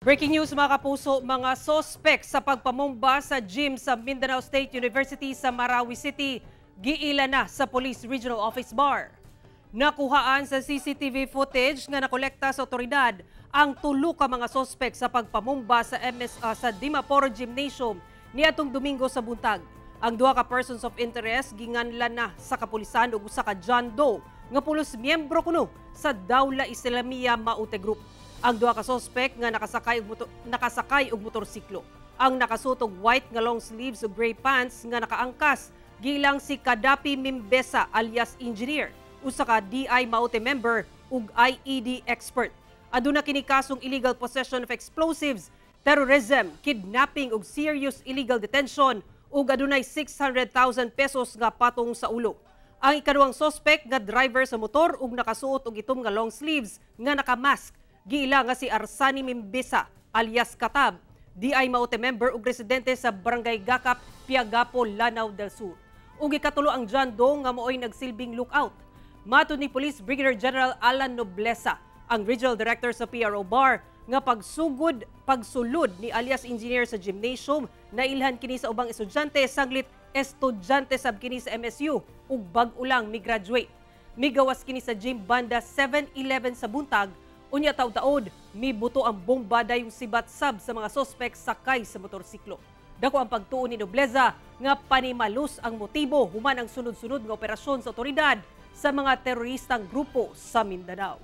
Breaking news mga kapuso, mga sospek sa pagpamomba sa gym sa Mindanao State University sa Marawi City, giila na sa Police Regional Office Bar. Nakuhaan sa CCTV footage nga nakolekta sa otoridad ang tulo ka mga sospek sa pagpamomba sa sa Dimaporo Gymnasium niadtong Domingo sa buntag. Ang duha ka persons of interest ginganlan na sa kapulisan ug usa ka John Doe nga pulos miyembro kuno sa Dawla Islamia Maute Group. Ang duha ka sospek nga nakasakay og motorsiklo. Ang nakasutog white nga long sleeves ug gray pants nga nakaangkas gilang si Kadapi Mimbesa alias engineer, usa ka DI Maute member ug IED expert. Aduna kini kasong illegal possession of explosives, terrorism, kidnapping ug serious illegal detention ug adunay 600,000 pesos nga patong sa ulo. Ang ikaduhang sospek nga driver sa motor ug nakasuot og itom nga long sleeves nga nakamask giila nga si Arsani Mimbesa alias Katab, DI Maute member ug residente sa Barangay Gakap, Piagapo, Lanao del Sur. Ug ikatulo ang John Doe nga mo'y nagsilbing lookout. Matud ni Police Brigadier General Alan Noblesa, ang Regional Director sa PRO Bar, nga pagsulod ni alias engineer sa gymnasium na ilhan kini sa ubang estudyante sanglit estudyante sab kini sa MSU ug bag-o lang mi-graduate. Migawas kini sa gym banda 7:11 sa buntag. Unya taud-taod, mibuto ang bomba dayong sibat sab sa mga sospek sakay sa motorsiklo. Dako ang pagtuon ni Nobleza nga panimalus ang motibo human ang sunod-sunod nga operasyon sa otoridad sa mga teroristang grupo sa Mindanao.